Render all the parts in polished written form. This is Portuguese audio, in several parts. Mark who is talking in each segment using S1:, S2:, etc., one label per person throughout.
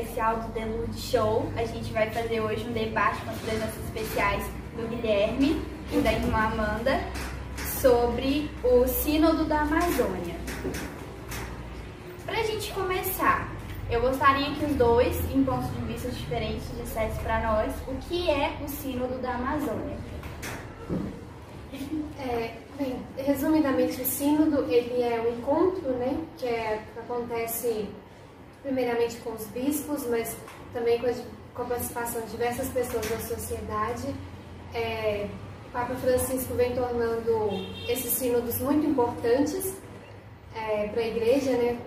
S1: especial do The Lourdes Show. A gente vai fazer hoje um debate com as presenças especiais do Guilherme e da irmã Amanda sobre o Sínodo da Amazônia. Para a gente começar, eu gostaria que os dois, em pontos de vista diferentes, dissessem para nós o que é o Sínodo da Amazônia.
S2: Bem, resumidamente, o sínodo ele é um encontro, né, que acontece primeiramente com os bispos, mas também com a participação de diversas pessoas da sociedade. O Papa Francisco vem tornando esses sínodos muito importantes para a Igreja, né,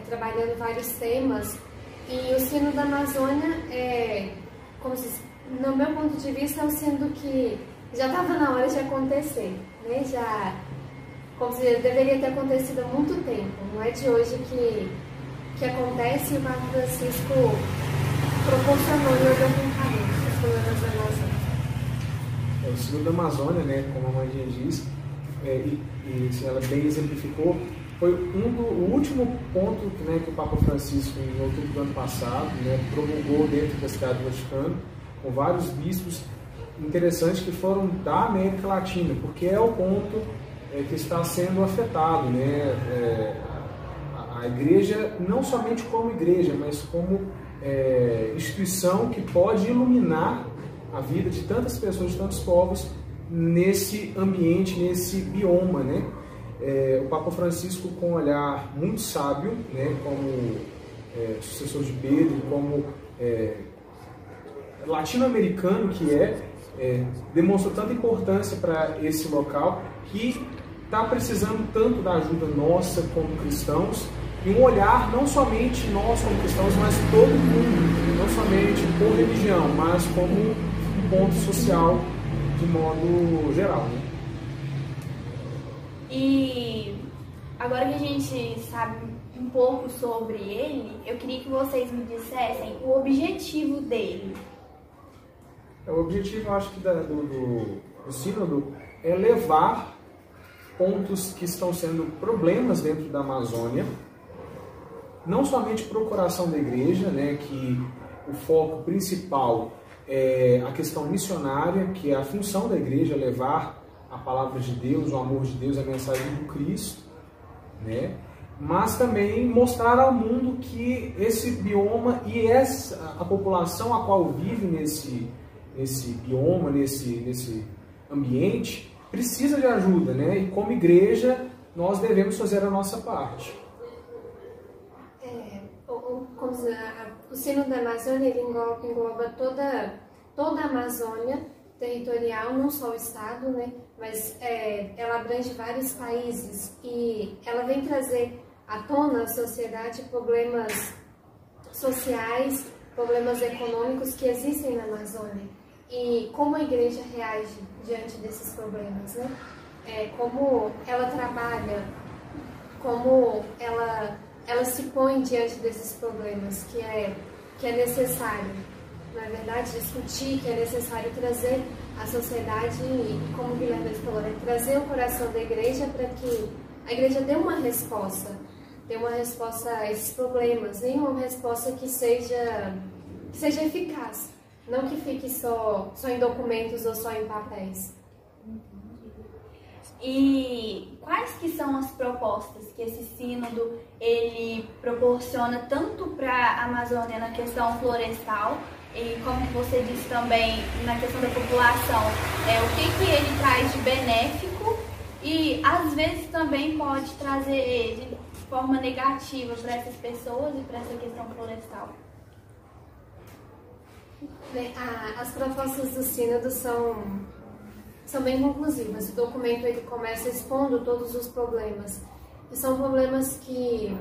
S2: trabalhando vários temas. E o Sínodo da Amazônia, no meu ponto de vista, é um sínodo que já estava na hora de acontecer, né? Deveria ter acontecido há muito tempo, não é de hoje que acontece, e o Papa Francisco proporcionou e organizou os problemas da Amazônia.
S3: O Sínodo da Amazônia, né, como a Mandinha diz, ela bem exemplificou, foi o último ponto, né, que o Papa Francisco, em outubro do ano passado, né, promulgou dentro da cidade do Vaticano, com vários bispos interessantes que foram da América Latina, porque é o ponto que está sendo afetado, né? A igreja, não somente como igreja, mas como instituição que pode iluminar a vida de tantas pessoas, de tantos povos, nesse ambiente, nesse bioma, né? O Papa Francisco, com um olhar muito sábio, né, como sucessor de Pedro, como latino-americano que demonstrou tanta importância para esse local que está precisando tanto da ajuda nossa como cristãos, e um olhar não somente nós como cristãos, mas todo mundo, não somente por religião, mas como um ponto social de modo geral, né?
S1: E agora que a gente sabe um pouco sobre ele, eu queria que vocês me dissessem o objetivo dele.
S3: O objetivo, eu acho que do Sínodo é levar pontos que estão sendo problemas dentro da Amazônia, não somente para o coração da igreja, né, que o foco principal é a questão missionária, que é a função da igreja, levar a palavra de Deus, o amor de Deus, a mensagem do Cristo, né, mas também mostrar ao mundo que esse bioma e a população a qual vive nesse bioma, nesse ambiente, precisa de ajuda, né? E como igreja, nós devemos fazer a nossa parte.
S2: O Sínodo da Amazônia ele engloba toda a Amazônia territorial, não só o Estado, né? Mas ela abrange vários países e ela vem trazer à tona à sociedade problemas sociais, problemas econômicos que existem na Amazônia. E como a igreja reage diante desses problemas, né? Como ela trabalha, como ela se põe diante desses problemas, que é necessário, na verdade, discutir, que é necessário trazer a sociedade, como o Guilherme falou, né? Trazer o coração da igreja para que a igreja dê uma resposta a esses problemas, nem uma resposta que seja eficaz. Não que fique só em documentos ou só em papéis.
S1: E quais que são as propostas que esse sínodo ele proporciona tanto para a Amazônia na questão florestal e, como você disse também, na questão da população? O que ele traz de benéfico e às vezes também pode trazer de forma negativa para essas pessoas e para essa questão florestal?
S2: As propostas do sínodo são bem conclusivas. O documento ele começa expondo todos os problemas. E são problemas que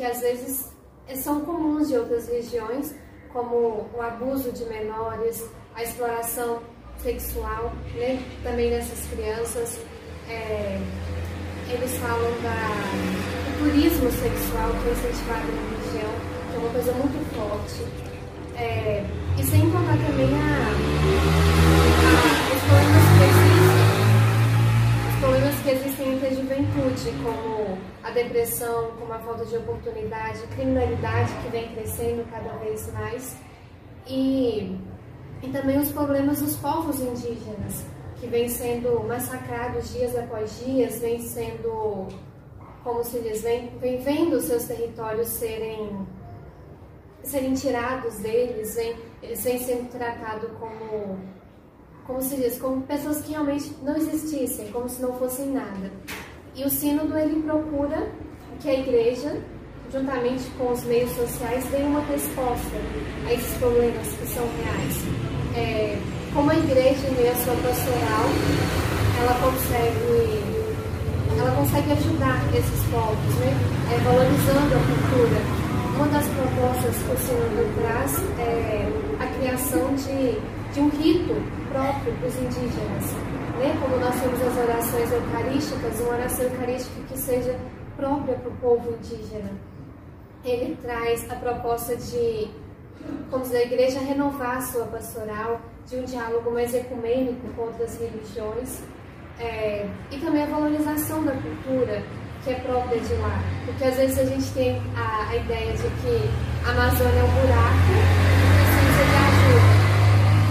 S2: às vezes são comuns de outras regiões, como o abuso de menores, a exploração sexual, né, também dessas crianças. Eles falam do turismo sexual que é incentivado na região, que é uma coisa muito forte. E sem contar também os problemas que existem entre a juventude, como a depressão, como a falta de oportunidade, a criminalidade que vem crescendo cada vez mais, e também os problemas dos povos indígenas, que vêm sendo massacrados dias após dias, vêm sendo, como se diz, vem vendo seus territórios serem tirados deles, eles vêm sendo tratados como se diz, como pessoas que realmente não existissem, como se não fossem nada. E o sínodo, ele procura que a igreja, juntamente com os meios sociais, dê uma resposta a esses problemas que são reais. Como a igreja, em meio à sua pastoral, ela consegue ajudar esses povos, né? Valorizando a cultura. Uma das propostas que o sínodo traz é a criação de um rito próprio para os indígenas, né? Como nós temos as orações eucarísticas, uma oração eucarística que seja própria para o povo indígena. Ele traz a proposta de, como diz, a igreja renovar a sua pastoral, de um diálogo mais ecumênico com outras religiões, e também a valorização da cultura que é própria de lá, porque às vezes a gente tem a ideia de que a Amazônia é um buraco e precisa de ajuda.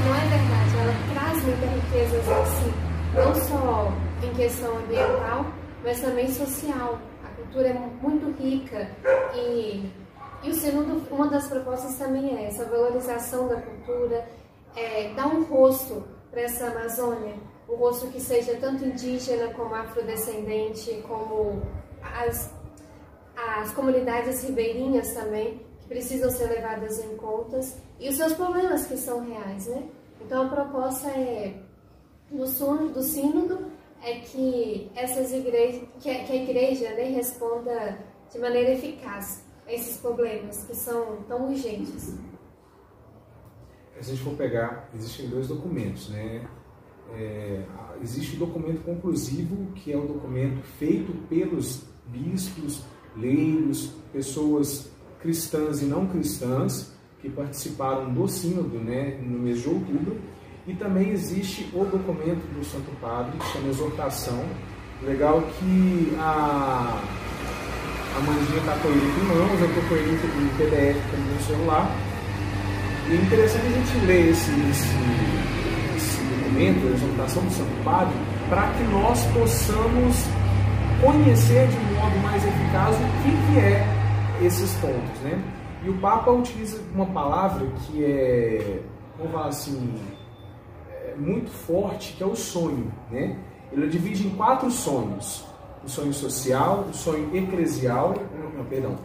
S2: Não é verdade, ela traz muitas riquezas em si, não só em questão ambiental, mas também social. A cultura é muito rica e o sínodo, uma das propostas também é essa, a valorização da cultura, dar um rosto para essa Amazônia, um rosto que seja tanto indígena como afrodescendente, como as comunidades ribeirinhas também, que precisam ser levadas em conta, e os seus problemas que são reais, né? Então a proposta do sínodo é que essas igrejas, que a igreja, né, responda de maneira eficaz a esses problemas que são tão urgentes.
S3: Se a gente for pegar, existem dois documentos, né? Existe o documento conclusivo, que é o documento feito pelos bispos, leigos, pessoas cristãs e não cristãs que participaram do sínodo, né, no mês de outubro. E também existe o documento do Santo Padre, que chama Exortação. Legal que a Mandinha está com ele em mãos, eu estou com ele em PDF no celular. E é interessante a gente ler esse documento, a Exortação do Santo Padre, para que nós possamos conhecer de modo mais eficaz o que é esses pontos, né? E o Papa utiliza uma palavra que vamos falar assim, muito forte, que é o sonho, né? Ele divide em 4 sonhos: o sonho social, o sonho eclesial,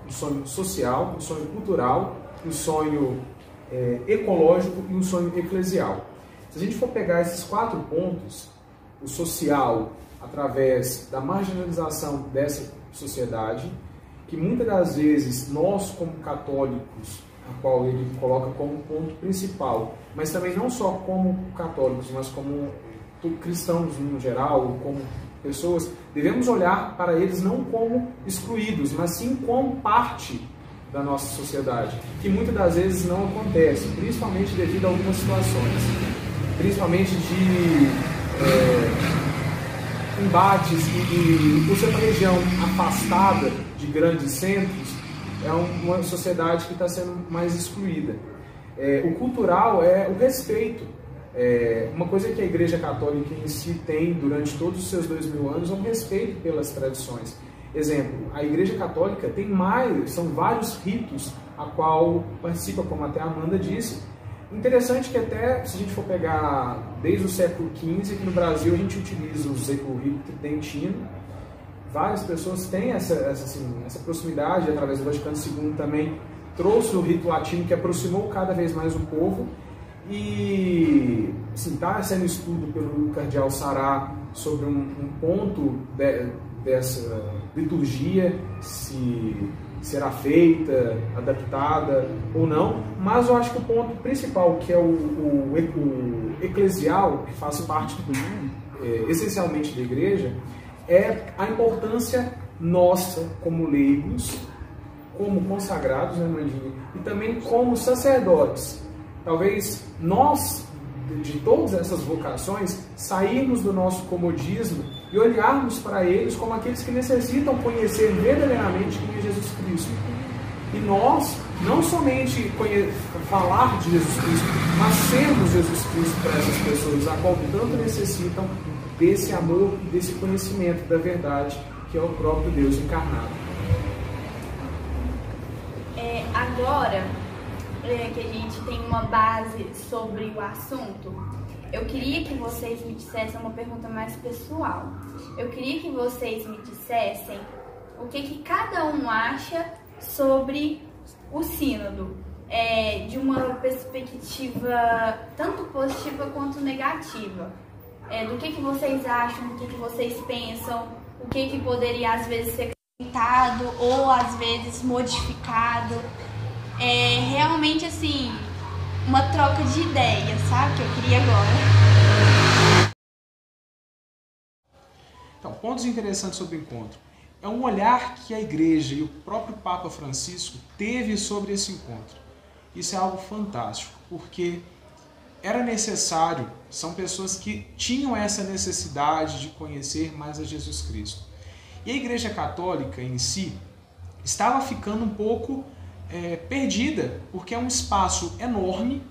S3: o sonho social, o sonho cultural, o sonho ecológico e o sonho eclesial. Se a gente for pegar esses 4 pontos, o social, através da marginalização dessa sociedade, que muitas das vezes nós, como católicos, a qual ele coloca como ponto principal, mas também não só como católicos, mas como cristãos no geral, como pessoas, devemos olhar para eles não como excluídos, mas sim como parte da nossa sociedade, que muitas das vezes não acontece, principalmente devido a algumas situações, principalmente de embates e por ser uma região afastada de grandes centros, é uma sociedade que está sendo mais excluída. O cultural é o respeito. Uma coisa que a Igreja Católica em si tem durante todos os seus 2000 anos é um respeito pelas tradições. Exemplo, a Igreja Católica tem são vários ritos a qual participa, como até a Amanda disse. Interessante que até, se a gente for pegar desde o século XV, aqui no Brasil a gente utiliza o rito tridentino. Várias pessoas têm essa proximidade, através do Vaticano II também trouxe o rito latino, que aproximou cada vez mais o povo. E está sendo estudo pelo cardeal Sará sobre um ponto dessa liturgia, se será feita, adaptada ou não, mas eu acho que o ponto principal, que é o eclesial, que faz parte essencialmente da igreja, é a importância nossa como leigos, como consagrados, né, Mandinha? E também como sacerdotes. Talvez nós de todas essas vocações, sairmos do nosso comodismo e olharmos para eles como aqueles que necessitam conhecer verdadeiramente quem é Jesus Cristo. E nós, não somente falar de Jesus Cristo, mas sermos Jesus Cristo para essas pessoas, a qual tanto necessitam desse amor e desse conhecimento da verdade, que é o próprio Deus encarnado.
S1: Agora que a gente tem uma base sobre o assunto, eu queria que vocês me dissessem uma pergunta mais pessoal. Eu queria que vocês me dissessem o que cada um acha sobre o sínodo, de uma perspectiva tanto positiva quanto negativa. Do que vocês acham, do que vocês pensam, o que poderia às vezes ser acrescentado ou às vezes modificado. Realmente assim, uma troca de ideias, sabe? Que eu queria agora.
S4: Então, pontos interessantes sobre o encontro. É um olhar que a Igreja e o próprio Papa Francisco teve sobre esse encontro. Isso é algo fantástico, porque era necessário, são pessoas que tinham essa necessidade de conhecer mais a Jesus Cristo. E a Igreja Católica em si estava ficando um pouco perdida, porque é um espaço enorme,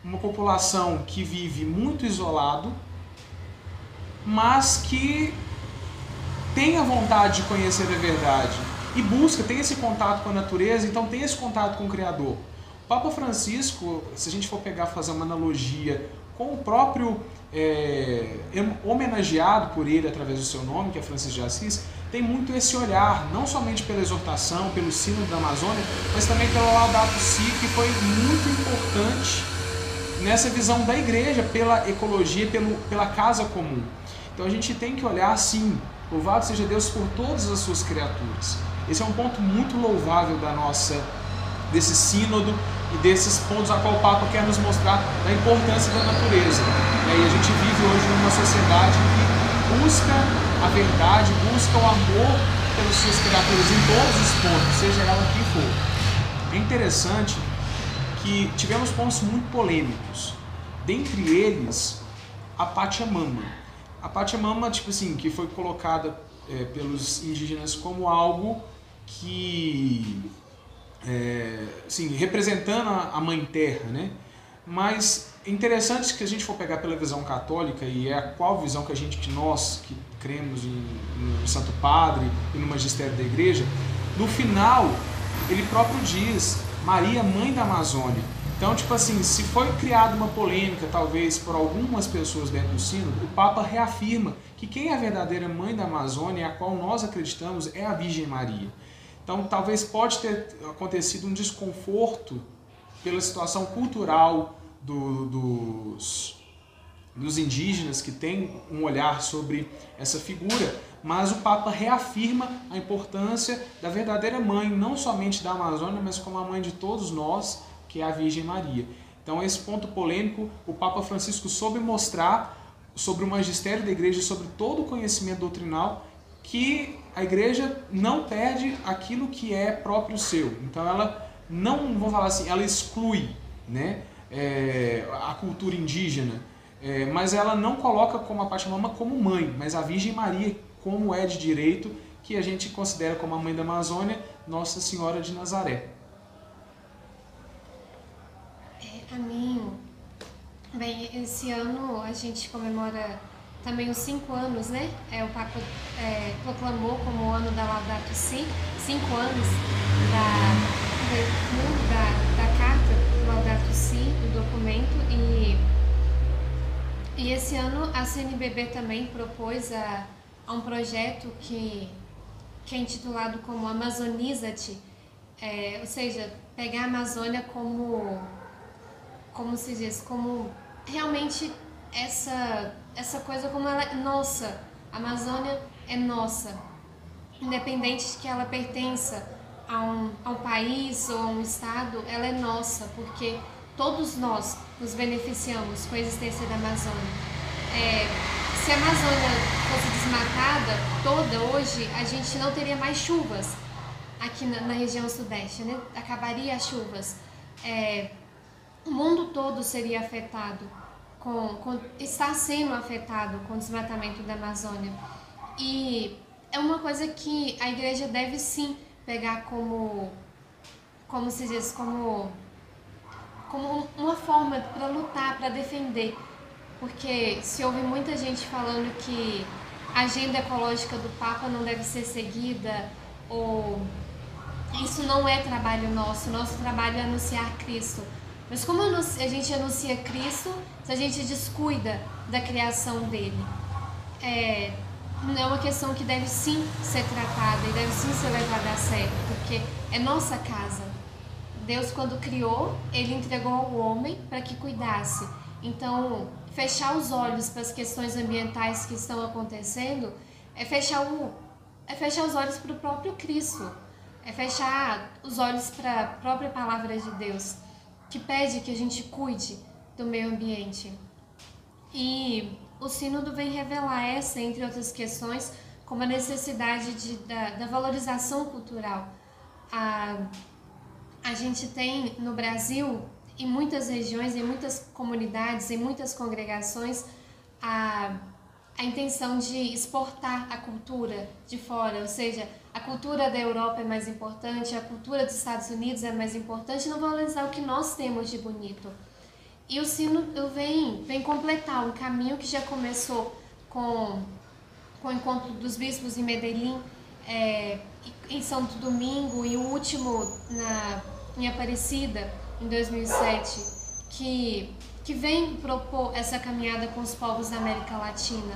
S4: uma população que vive muito isolado, mas que tem a vontade de conhecer a verdade e busca, tem esse contato com a natureza, então tem esse contato com o Criador. O Papa Francisco, se a gente for fazer uma analogia com o próprio homenageado por ele através do seu nome, que é Francisco de Assis, tem muito esse olhar, não somente pela exortação, pelo sínodo da Amazônia, mas também pela Laudato Si, que foi muito importante nessa visão da igreja, pela ecologia, pela casa comum. Então a gente tem que olhar assim, louvado seja Deus por todas as suas criaturas. Esse é um ponto muito louvável desse sínodo e desses pontos a qual o Papa quer nos mostrar da importância da natureza. E a gente vive hoje numa sociedade que busca a verdade, busca o amor pelas suas criaturas em todos os pontos, seja ela quem for. É interessante que tivemos pontos muito polêmicos. Dentre eles, a Pachamama. A Pachamama, tipo assim, que foi colocada pelos indígenas como algo que, assim, representando a Mãe Terra, né? Mas é interessante que a gente for pegar pela visão católica, e é a qual visão que nós que cremos no Santo Padre e no magistério da Igreja, no final ele próprio diz Maria, Mãe da Amazônia. Então, tipo assim, se foi criada uma polêmica, talvez por algumas pessoas dentro do sínodo, o Papa reafirma que quem é a verdadeira Mãe da Amazônia, a qual nós acreditamos, é a Virgem Maria. Então, talvez pode ter acontecido um desconforto pela situação cultural dos indígenas, que têm um olhar sobre essa figura, mas o Papa reafirma a importância da verdadeira mãe, não somente da Amazônia, mas como a mãe de todos nós, que é a Virgem Maria. Então, esse ponto polêmico, o Papa Francisco soube mostrar sobre o magistério da Igreja, sobre todo o conhecimento doutrinal, que a Igreja não perde aquilo que é próprio seu. Então, ela não, vou falar assim, ela exclui, né, a cultura indígena, mas ela não coloca como a Pachamama como mãe, mas a Virgem Maria como é de direito, que a gente considera como a Mãe da Amazônia, Nossa Senhora de Nazaré.
S2: A mim, bem, esse ano a gente comemora também os 5 anos, né? O Papa proclamou como o ano da Laudato Si, 5 anos da carta Laudato Si, do documento, e esse ano a CNBB também propôs a um projeto que é intitulado como Amazoniza-te, ou seja, pegar a Amazônia como se diz, como realmente essa coisa como ela é nossa. A Amazônia é nossa, independente de que ela pertença a um país ou a um estado, ela é nossa, porque todos nós nos beneficiamos com a existência da Amazônia. Se a Amazônia fosse desmatada toda hoje, a gente não teria mais chuvas aqui na região sudeste, né? Acabaria as chuvas. o mundo todo seria afetado, está sendo afetado com o desmatamento da Amazônia. E é uma coisa que a igreja deve sim pegar como se diz, como uma forma para lutar, para defender. Porque se ouve muita gente falando que a agenda ecológica do Papa não deve ser seguida, ou isso não é trabalho nosso trabalho é anunciar Cristo. Mas como a gente anuncia Cristo se a gente descuida da criação dele? É uma questão que deve sim ser tratada e deve sim ser levada a sério, porque é nossa casa. Deus, quando criou, ele entregou ao homem para que cuidasse. Então, fechar os olhos para as questões ambientais que estão acontecendo é fechar os olhos para o próprio Cristo, é fechar os olhos para a própria palavra de Deus, que pede que a gente cuide do meio ambiente. E o sínodo vem revelar essa, entre outras questões, como a necessidade da valorização cultural. A gente tem no Brasil, em muitas regiões, em muitas comunidades, em muitas congregações, a intenção de exportar a cultura de fora, ou seja, a cultura da Europa é mais importante, a cultura dos Estados Unidos é mais importante, não valorizar o que nós temos de bonito. E o sínodo vem completar um caminho que já começou com o encontro dos bispos em Medellín, em Santo Domingo, e o último em Aparecida, em 2007, que vem propor essa caminhada com os povos da América Latina.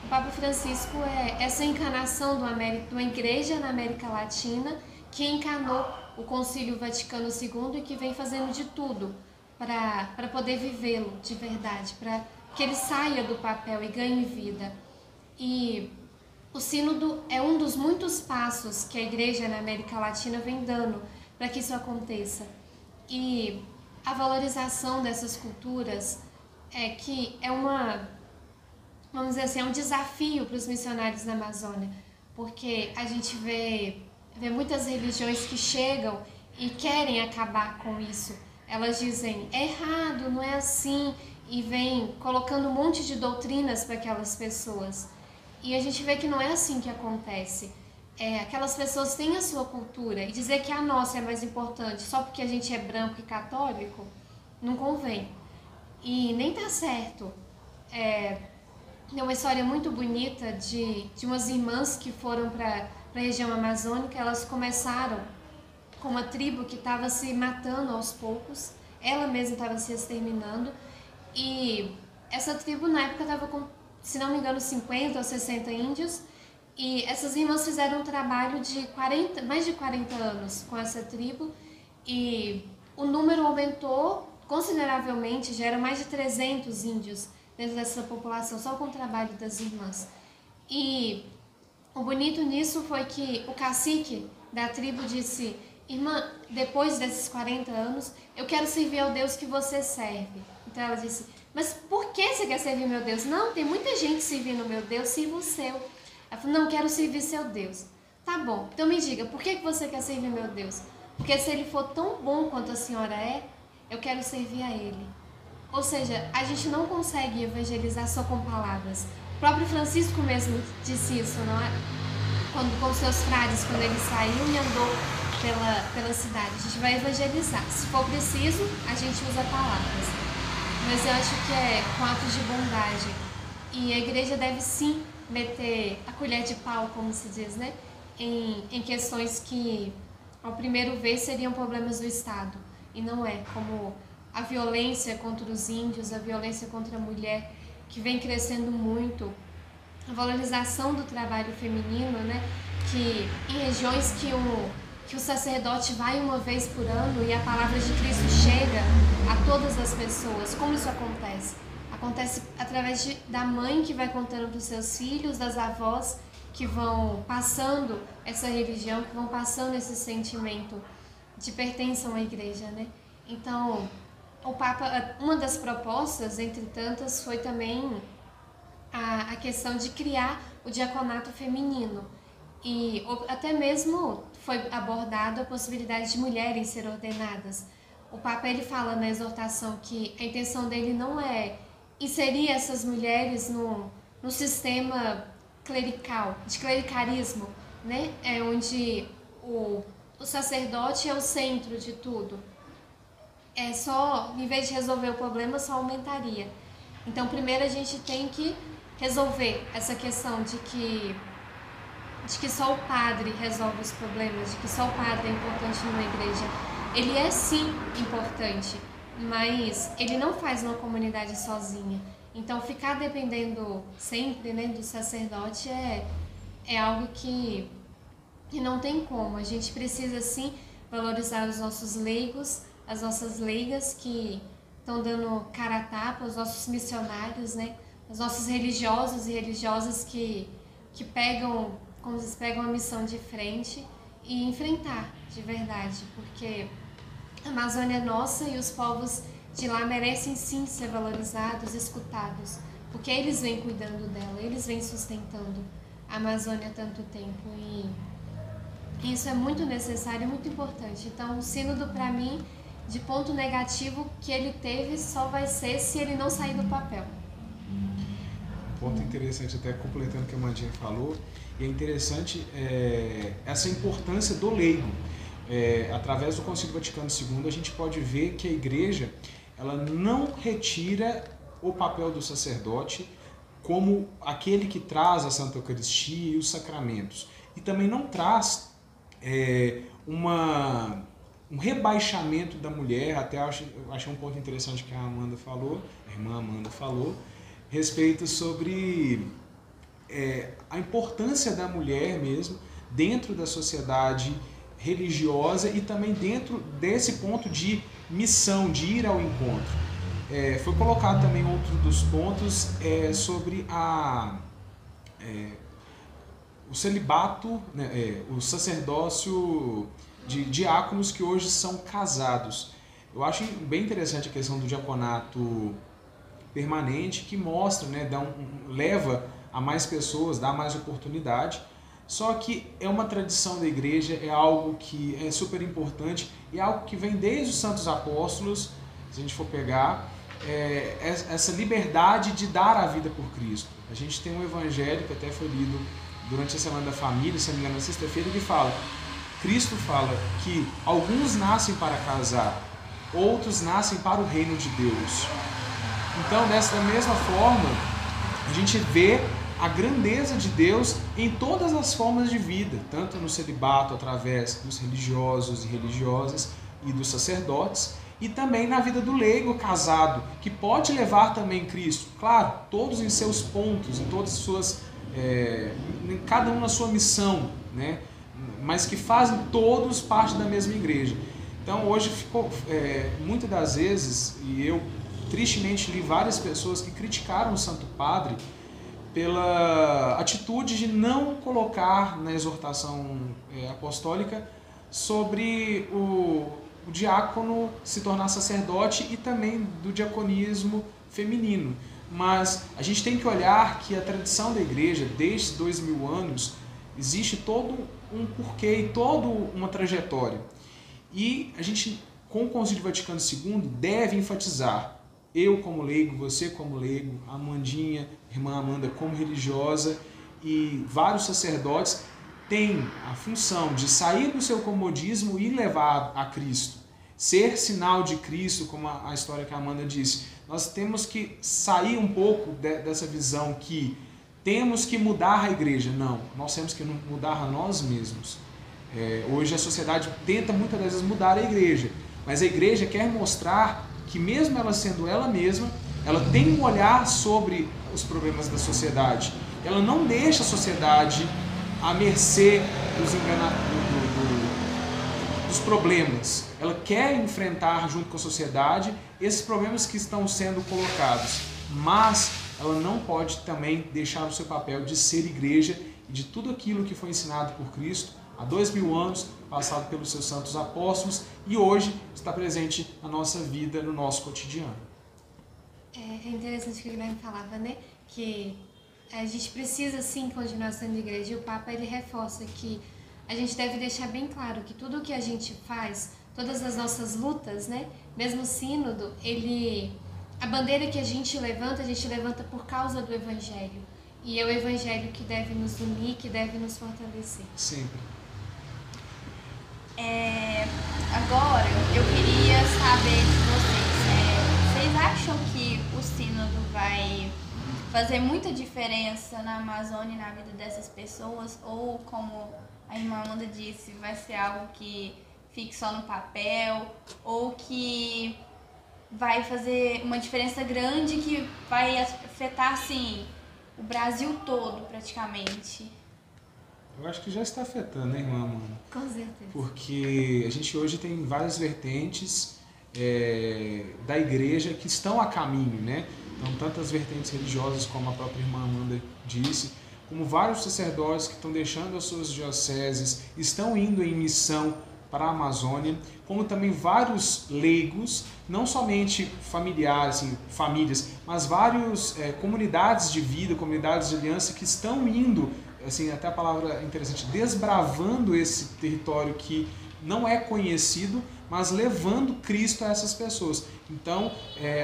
S2: O Papa Francisco é essa encarnação de uma igreja na América Latina que encarnou o Concílio Vaticano II e que vem fazendo de tudo para poder vivê-lo de verdade, para que ele saia do papel e ganhe vida. E o sínodo é um dos muitos passos que a igreja na América Latina vem dando para que isso aconteça. E a valorização dessas culturas vamos dizer assim, é um desafio para os missionários da Amazônia, porque a gente vê muitas religiões que chegam e querem acabar com isso. Elas dizem, é errado, não é assim, e vem colocando um monte de doutrinas para aquelas pessoas. E a gente vê que não é assim que acontece. Aquelas pessoas têm a sua cultura, e dizer que a nossa é mais importante só porque a gente é branco e católico, não convém. E nem tá certo. Tem uma história muito bonita de umas irmãs que foram para a região amazônica. Elas começaram com uma tribo que estava se matando aos poucos, ela mesma estava se exterminando, e essa tribo na época estava com, se não me engano, 50 ou 60 índios, e essas irmãs fizeram um trabalho de mais de 40 anos com essa tribo, e o número aumentou consideravelmente, já eram mais de 300 índios dentro dessa população, só com o trabalho das irmãs. E o bonito nisso foi que o cacique da tribo disse, irmã, depois desses 40 anos, eu quero servir ao Deus que você serve. Então ela disse, mas por que você quer servir meu Deus? Não, tem muita gente servindo meu Deus, sirva o seu. Ela falou, não, quero servir seu Deus. Tá bom, então me diga, por que você quer servir meu Deus? Porque se ele for tão bom quanto a senhora é, eu quero servir a ele. Ou seja, a gente não consegue evangelizar só com palavras. O próprio Francisco mesmo disse isso, não é? Com seus frades, quando ele saiu e andou pela cidade. A gente vai evangelizar. Se for preciso, a gente usa palavras. Mas eu acho que é com atos de bondade. E a igreja deve sim meter a colher de pau, como se diz, né? Em questões que, ao primeiro ver, seriam problemas do Estado. E não é, como a violência contra os índios, a violência contra a mulher, que vem crescendo muito, a valorização do trabalho feminino, né? Que em regiões que o sacerdote vai uma vez por ano e a palavra de Cristo chega a todas as pessoas. Como isso acontece? Acontece através da mãe que vai contando para os seus filhos, das avós que vão passando essa religião, que vão passando esse sentimento de pertenção à igreja, né? Então, o Papa, uma das propostas, entre tantas, foi também a questão de criar o diaconato feminino. E até mesmo foi abordado a possibilidade de mulheres ser ordenadas, o Papa ele fala na exortação que a intenção dele não é inserir essas mulheres no sistema clerical, de clericalismo, né? É onde o sacerdote é o centro de tudo. É só, em vez de resolver o problema, só aumentaria. Então, primeiro a gente tem que resolver essa questão de que só o padre resolve os problemas, de que só o padre é importante numa igreja. Ele é sim importante, mas ele não faz uma comunidade sozinha. Então, ficar dependendo sempre, né, do sacerdote é algo que não tem como. A gente precisa sim valorizar os nossos leigos, as nossas leigas que estão dando cara a tapa, os nossos missionários, né, os nossos religiosos e religiosas que pegam a missão de frente e enfrentar de verdade, porque a Amazônia é nossa e os povos de lá merecem sim ser valorizados, escutados, porque eles vêm cuidando dela, eles vêm sustentando a Amazônia há tanto tempo e isso é muito necessário e muito importante. Então o sínodo, para mim, de ponto negativo que ele teve, só vai ser se ele não sair do papel.
S4: Ponto interessante, até completando o que a Mandinha falou, e é interessante essa importância do leigo. Através do Concílio Vaticano II, a gente pode ver que a Igreja ela não retira o papel do sacerdote como aquele que traz a Santa Eucaristia e os sacramentos. E também não traz um rebaixamento da mulher, até achei um ponto interessante que a irmã Amanda falou, respeito sobre a importância da mulher mesmo dentro da sociedade religiosa e também dentro desse ponto de missão, de ir ao encontro. Foi colocado também outro dos pontos sobre o celibato, né, o sacerdócio de diáconos que hoje são casados. Eu acho bem interessante a questão do diaconato permanente, que mostra, né, leva a mais pessoas, dá mais oportunidade. Só que é uma tradição da igreja, é algo que é super importante e é algo que vem desde os santos apóstolos, se a gente for pegar, essa liberdade de dar a vida por Cristo. A gente tem um evangelho que até foi lido durante a Semana da Família, se não me engano, na sexta-feira, que fala, Cristo fala que alguns nascem para casar, outros nascem para o reino de Deus. Então, dessa mesma forma, a gente vê a grandeza de Deus em todas as formas de vida, tanto no celibato, através dos religiosos e religiosas e dos sacerdotes, e também na vida do leigo casado, que pode levar também Cristo, claro, todos em seus pontos, em todas as suas, cada um na sua missão, né? Mas que fazem todos parte da mesma igreja. Então hoje ficou, muitas das vezes, e eu tristemente li várias pessoas que criticaram o Santo Padre pela atitude de não colocar na exortação apostólica sobre o diácono se tornar sacerdote e também do diaconismo feminino. Mas a gente tem que olhar que a tradição da igreja, desde 2000 anos, existe todo um porquê e toda uma trajetória. E a gente, com o Concílio Vaticano II, deve enfatizar, eu como leigo, você como leigo, a Amandinha, a irmã Amanda como religiosa e vários sacerdotes têm a função de sair do seu comodismo e levar a Cristo. Ser sinal de Cristo, como a história que a Amanda disse. Nós temos que sair um pouco dessa visão que temos que mudar a igreja. Não, nós temos que mudar a nós mesmos. Hoje a sociedade tenta muitas vezes mudar a igreja, mas a igreja quer mostrar que mesmo ela sendo ela mesma, ela tem um olhar sobre os problemas da sociedade. Ela não deixa a sociedade à mercê dos problemas. Ela quer enfrentar junto com a sociedade esses problemas que estão sendo colocados, mas ela não pode também deixar o seu papel de ser igreja e de tudo aquilo que foi ensinado por Cristo há 2000 anos, passado pelos seus santos apóstolos e hoje está presente na nossa vida, no nosso cotidiano.
S2: É interessante o que o Guilherme falava, né? Que a gente precisa sim continuar sendo igreja e o Papa ele reforça que a gente deve deixar bem claro que tudo o que a gente faz todas as nossas lutas, né? Mesmo o sínodo, a bandeira que a gente levanta por causa do Evangelho. E é o Evangelho que deve nos unir, que deve nos fortalecer.
S4: Sempre.
S1: Agora, eu queria saber de vocês. Vocês acham que o sínodo vai fazer muita diferença na Amazônia e na vida dessas pessoas? Ou, como a irmã Amanda disse, vai ser algo que fique só no papel? Ou que vai fazer uma diferença grande que vai afetar, assim, o Brasil todo, praticamente?
S4: Eu acho que já está afetando, né, irmã Amanda?
S2: Com certeza.
S4: Porque a gente hoje tem várias vertentes da igreja que estão a caminho, né? Então, tantas vertentes religiosas, como a própria irmã Amanda disse, como vários sacerdotes que estão deixando as suas dioceses, estão indo em missão para a Amazônia, como também vários leigos, não somente familiares, assim, famílias, mas várias comunidades de vida, comunidades de aliança que estão indo, assim, até a palavra interessante, desbravando esse território que não é conhecido, mas levando Cristo a essas pessoas. Então,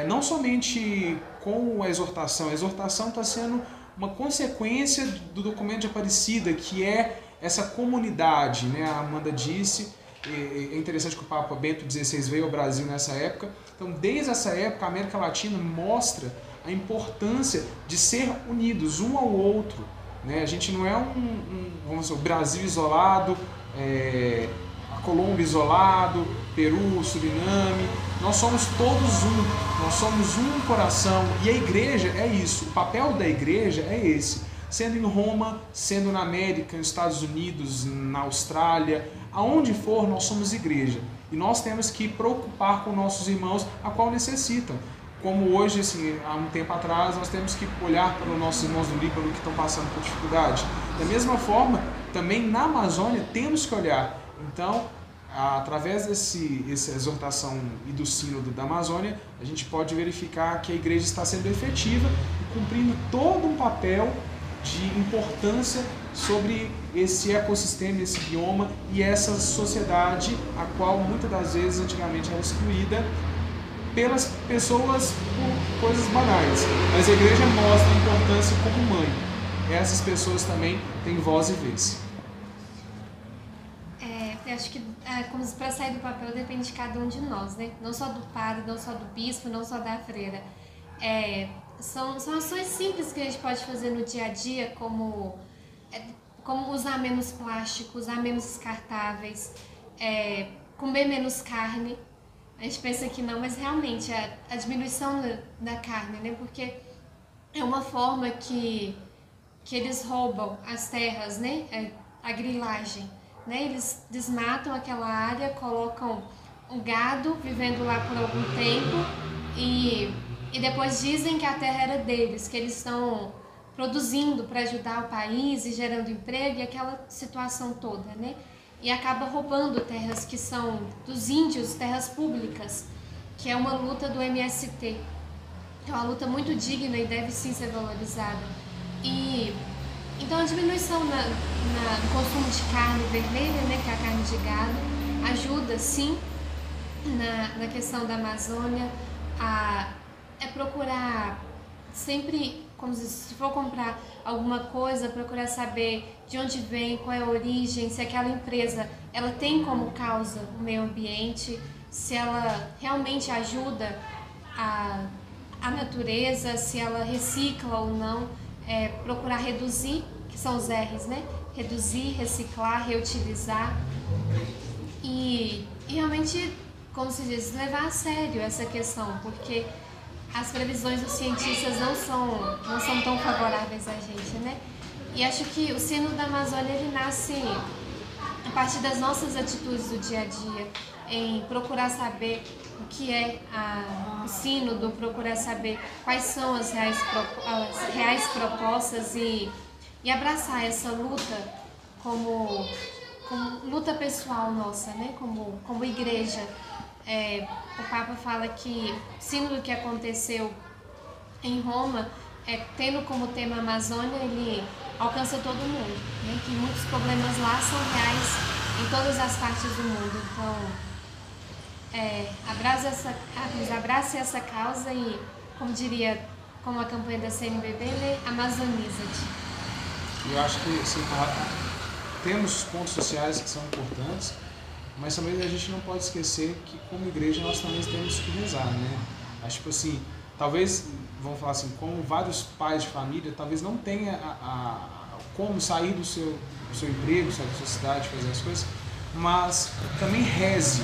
S4: não somente com a exortação está sendo uma consequência do documento de Aparecida, que é essa comunidade, né? A Amanda disse, é interessante que o Papa Bento XVI veio ao Brasil nessa época. Então, desde essa época, a América Latina mostra a importância de ser unidos um ao outro, né? A gente não é vamos dizer, o Brasil isolado, a Colômbia isolado, Peru, Suriname. Nós somos todos um, nós somos um coração. E a igreja é isso, o papel da igreja é esse. Sendo em Roma, sendo na América, nos Estados Unidos, na Austrália, aonde for, nós somos igreja. E nós temos que preocupar com nossos irmãos, a qual necessitam. Como hoje, assim, há um tempo atrás, nós temos que olhar para os nossos irmãos do Líbano que estão passando por dificuldade. Da mesma forma, também na Amazônia, temos que olhar. Então, através dessa exortação e do sínodo da Amazônia, a gente pode verificar que a igreja está sendo efetiva e cumprindo todo um papel de importância sobre esse ecossistema, esse bioma e essa sociedade a qual muitas das vezes antigamente era excluída pelas pessoas por coisas banais. Mas a igreja mostra a importância como mãe. Essas pessoas também têm voz e vez.
S2: Eu acho que como para sair do papel depende de cada um de nós, né? Não só do padre, não só do bispo, não só da freira. São ações simples que a gente pode fazer no dia a dia, como usar menos plástico, usar menos descartáveis, comer menos carne. A gente pensa que não, mas realmente a diminuição da carne, né? Porque é uma forma que eles roubam as terras, né? A grilagem, né? Eles desmatam aquela área, colocam o gado vivendo lá por algum tempo e depois dizem que a terra era deles, que eles estão produzindo para ajudar o país e gerando emprego e aquela situação toda, né? E acaba roubando terras que são dos índios, terras públicas, que é uma luta do MST. É uma luta muito digna e deve sim ser valorizada. Então a diminuição no consumo de carne vermelha, né, que é a carne de gado, ajuda sim na questão da Amazônia. Procurar sempre, como se for comprar alguma coisa, procurar saber de onde vem, qual é a origem, se aquela empresa ela tem como causa o meio ambiente, se ela realmente ajuda a natureza, se ela recicla ou não. Procurar reduzir, que são os R's, né? Reduzir, reciclar, reutilizar e realmente, como se diz, levar a sério essa questão, porque as previsões dos cientistas não são tão favoráveis a gente, né? E acho que o Sínodo da Amazônia ele nasce a partir das nossas atitudes do dia a dia, em procurar saber o que é o Sínodo, procurar saber quais são as reais propostas e abraçar essa luta como luta pessoal nossa, né? Como igreja. O Papa fala que o sínodo que aconteceu em Roma, tendo como tema a Amazônia, ele alcança todo mundo, né? Que muitos problemas lá são reais em todas as partes do mundo. Então, abrace essa causa e, como diria, como a campanha da CNBB, né, amazoniza-te.
S4: Eu acho que assim, temos pontos sociais que são importantes, mas também a gente não pode esquecer que como igreja nós também temos que rezar, né? Acho que assim, talvez, vamos falar assim, como vários pais de família, talvez não tenha como sair do seu emprego, sair da sua cidade, fazer as coisas, mas também reze.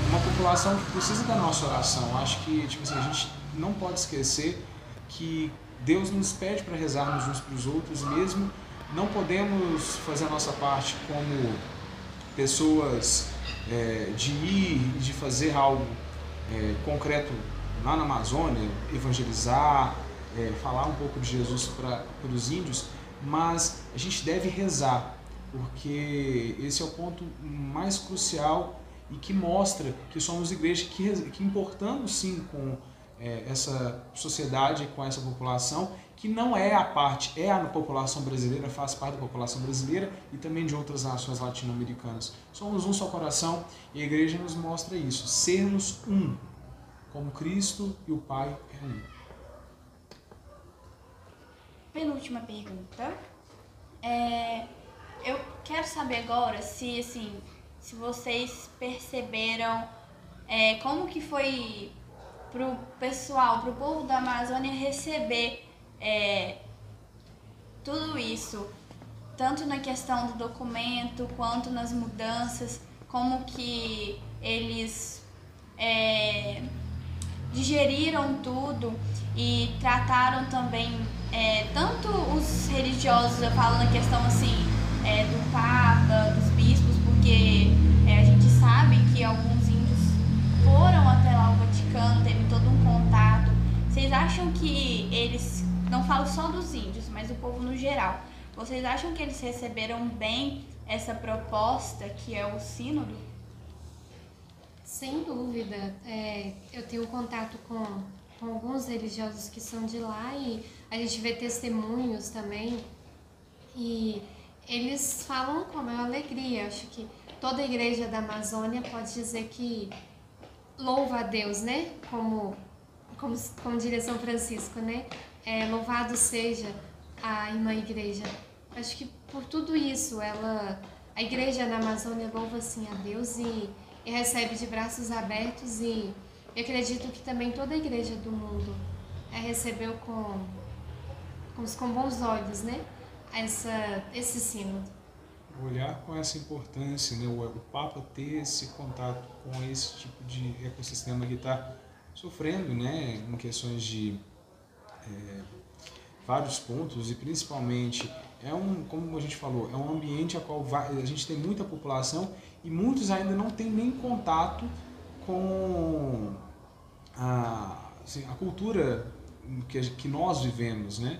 S4: Uma população que precisa da nossa oração. Acho que tipo assim, a gente não pode esquecer que Deus nos pede para rezarmos uns para os outros, mesmo não podemos fazer a nossa parte como pessoas de ir, de fazer algo concreto lá na Amazônia, evangelizar, falar um pouco de Jesus para os índios, mas a gente deve rezar, porque esse é o ponto mais crucial e que mostra que somos igreja que importamos sim com essa sociedade, com essa população, que não é a parte, é a população brasileira, faz parte da população brasileira e também de outras nações latino-americanas. Somos um só coração e a igreja nos mostra isso, sermos um, como Cristo e o Pai é um.
S1: Penúltima pergunta. Eu quero saber agora se vocês perceberam como que foi pro pessoal, pro povo da Amazônia receber tudo isso, tanto na questão do documento quanto nas mudanças, como que eles digeriram tudo e trataram também tanto os religiosos, eu falo na questão assim do Papa, dos bispos, porque a gente sabe que alguns índios foram até lá o Vaticano, teve todo um contato. Vocês acham que eles, não falo só dos índios, mas do povo no geral, vocês acham que eles receberam bem essa proposta que é o sínodo?
S2: Sem dúvida. Eu tenho contato com alguns religiosos que são de lá e a gente vê testemunhos também e eles falam com a maior alegria. Acho que toda a igreja da Amazônia pode dizer que louva a Deus, né? Como diria São Francisco, né? Louvado seja a irmã igreja. Acho que por tudo isso, a igreja na Amazônia louva sim a Deus e recebe de braços abertos e eu acredito que também toda a igreja do mundo recebeu com bons olhos, né? Esse sínodo.
S4: Olhar com essa importância, né? O Papa ter esse contato com esse tipo de ecossistema que está sofrendo, né? Em questões de vários pontos e principalmente como a gente falou, é um ambiente a qual a gente tem muita população e muitos ainda não têm nem contato com a cultura que nós vivemos, né?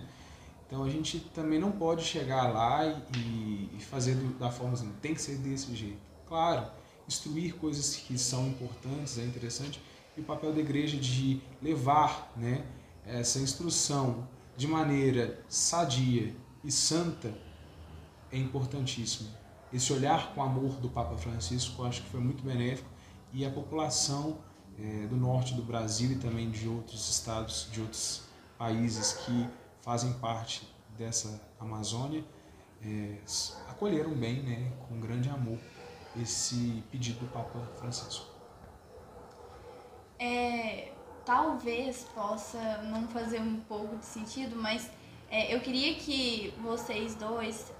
S4: Então a gente também não pode chegar lá e fazer da forma assim, tem que ser desse jeito. Claro, instruir coisas que são importantes, é interessante, e o papel da igreja de levar, né, essa instrução de maneira sadia e santa é importantíssimo. Esse olhar com amor do Papa Francisco eu acho que foi muito benéfico e a população do norte do Brasil e também de outros estados, de outros países que fazem parte dessa Amazônia, acolheram bem, né, com grande amor, esse pedido do Papa Francisco.
S1: Talvez possa não fazer um pouco de sentido, mas eu queria que vocês dois,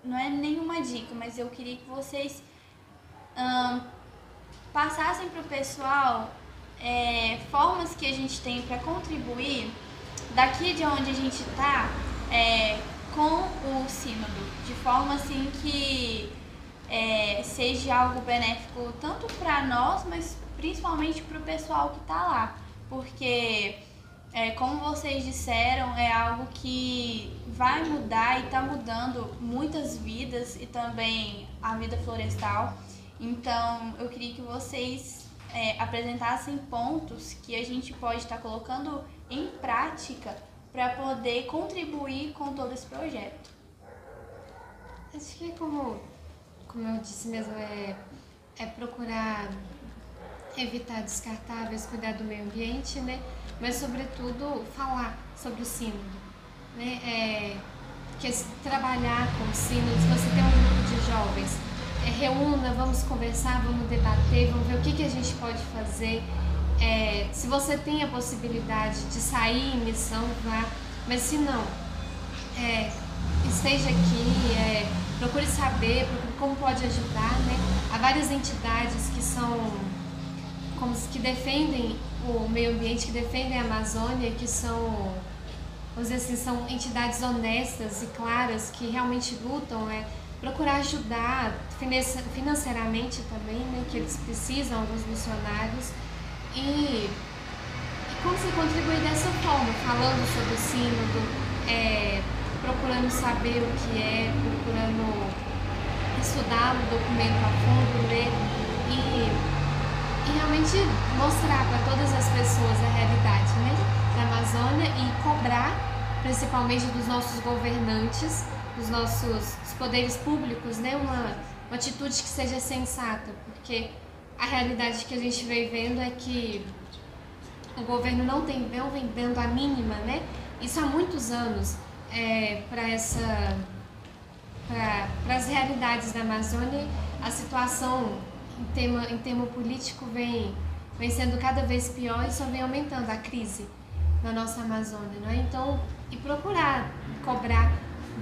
S1: não é nenhuma dica, mas eu queria que vocês passassem para o pessoal formas que a gente tem para contribuir daqui de onde a gente está com o sínodo, de forma assim que seja algo benéfico tanto para nós, mas principalmente para o pessoal que está lá, porque como vocês disseram, é algo que vai mudar e está mudando muitas vidas e também a vida florestal. Então eu queria que vocês apresentassem pontos que a gente pode estar colocando em prática para poder contribuir com todo esse projeto.
S2: Acho que como eu disse mesmo, procurar evitar descartáveis, cuidar do meio ambiente, né? Mas, sobretudo, falar sobre o sínodo, né? Trabalhar com o sínodo, se você tem um grupo de jovens, reúna, vamos conversar, vamos debater, vamos ver o que a gente pode fazer. Se você tem a possibilidade de sair em missão, vá, mas se não, esteja aqui, procure saber como pode ajudar, né? Há várias entidades que defendem o meio ambiente, que defendem a Amazônia, que são, vamos dizer assim, são entidades honestas e claras, que realmente lutam, procurar ajudar financeiramente também, né? Que eles precisam dos missionários. E como você contribui dessa forma, falando sobre o sínodo, procurando saber o que procurando estudar o documento a fundo, ler e realmente mostrar para todas as pessoas a realidade, né, da Amazônia e cobrar, principalmente dos nossos governantes, dos poderes públicos, né, uma atitude que seja sensata, porque a realidade que a gente vem vendo é que o governo não vem dando a mínima, né? Isso há muitos anos para as realidades da Amazônia. A situação em termo político vem sendo cada vez pior e só vem aumentando a crise na nossa Amazônia, né? Então, e procurar cobrar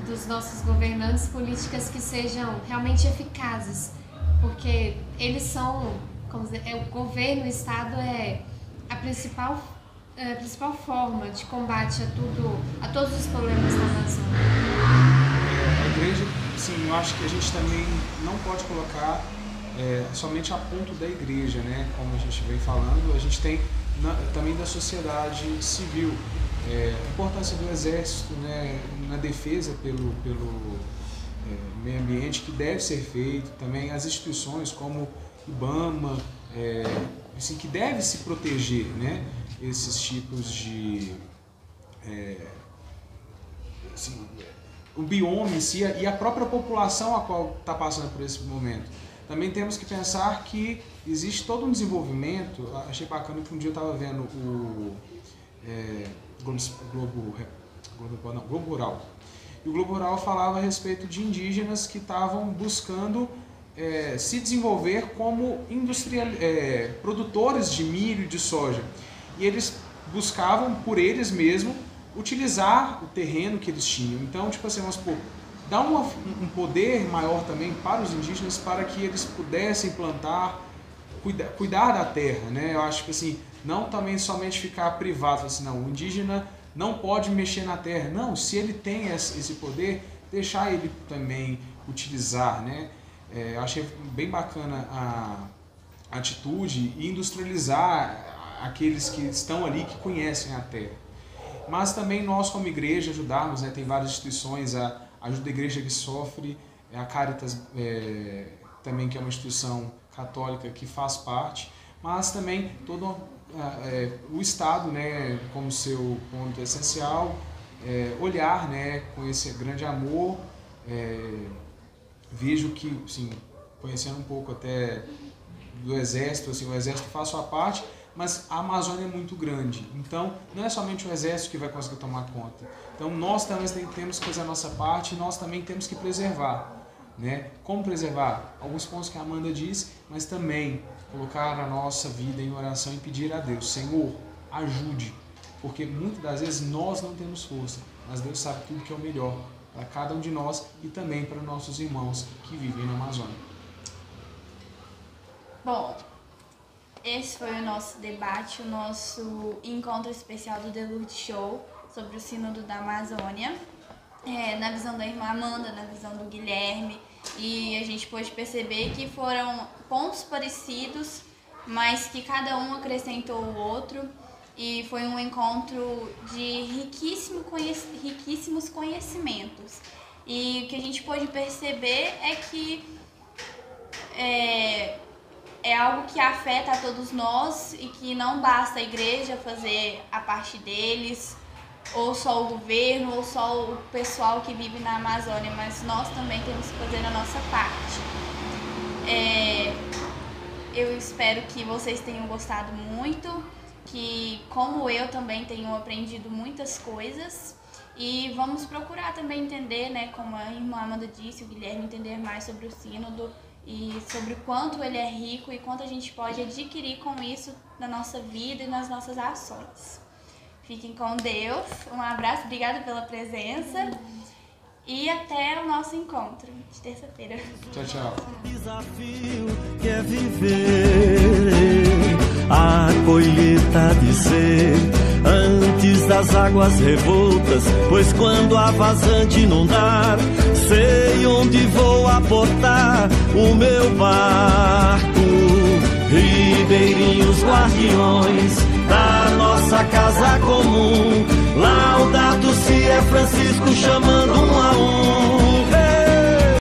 S2: dos nossos governantes políticas que sejam realmente eficazes, porque eles são, o governo, o Estado a principal forma de combate a todos os problemas da Amazônia.
S4: A igreja, sim, eu acho que a gente também não pode colocar somente a ponto da igreja, né? Como a gente vem falando, a gente tem também da sociedade civil, a importância do exército, né, na defesa pelo meio ambiente, que deve ser feito, também as instituições como IBAMA, assim, que deve se proteger, né, esses tipos de o bioma em si e a própria população a qual está passando por esse momento. Também temos que pensar que existe todo um desenvolvimento. Achei bacana que um dia eu estava vendo o Globo Rural. E o Globo Rural falava a respeito de indígenas que estavam buscando se desenvolver como produtores de milho e de soja. E eles buscavam, por eles mesmos, utilizar o terreno que eles tinham. Então, tipo assim, vamos supor, dá um poder maior também para os indígenas, para que eles pudessem plantar, cuidar da terra, né? Eu acho que assim, não também somente ficar privado, assim, não, o indígena não pode mexer na terra. Não, se ele tem esse poder, deixar ele também utilizar, né? Eu achei bem bacana a atitude e industrializar aqueles que estão ali, que conhecem a terra. Mas também nós como igreja ajudarmos, né? Tem várias instituições, a Ajuda da Igreja que Sofre, a Caritas também, que é uma instituição católica que faz parte, mas também todo o Estado, né, como seu ponto essencial, olhar, né, com esse grande amor. Vejo que, assim, conhecendo um pouco até do Exército, assim, o Exército faz sua parte, mas a Amazônia é muito grande, então não é somente o Exército que vai conseguir tomar conta. Então nós também temos que fazer a nossa parte e nós também temos que preservar, né? Como preservar? Alguns pontos que a Amanda disse, mas também colocar a nossa vida em oração e pedir a Deus: Senhor, ajude, porque muitas das vezes nós não temos força, mas Deus sabe tudo que é o melhor para cada um de nós e também para nossos irmãos que vivem na Amazônia.
S1: Bom, esse foi o nosso debate, o nosso encontro especial do The Lourdes Show sobre o Sínodo da Amazônia, na visão da irmã Amanda, na visão do Guilherme, e a gente pôde perceber que foram pontos parecidos, mas que cada um acrescentou o outro, e foi um encontro de riquíssimos conhecimentos. E o que a gente pôde perceber é que é algo que afeta a todos nós e que não basta a igreja fazer a parte deles, ou só o governo, ou só o pessoal que vive na Amazônia, mas nós também temos que fazer a nossa parte. Eu espero que vocês tenham gostado muito, que como eu também tenho aprendido muitas coisas. E vamos procurar também entender, né, como a irmã Amanda disse, o Guilherme, entender mais sobre o sínodo e sobre o quanto ele é rico e quanto a gente pode adquirir com isso na nossa vida e nas nossas ações. Fiquem com Deus, um abraço, obrigada pela presença e até o nosso encontro de terça-feira.
S4: Tchau, tchau.
S5: Desafio que é viver a colheita de ser antes das águas revoltas, pois quando a vazante inundar, sei onde vou aportar o meu barco. Ribeirinhos guardiões da nossa casa comum, Laudato Si é Francisco chamando um a um.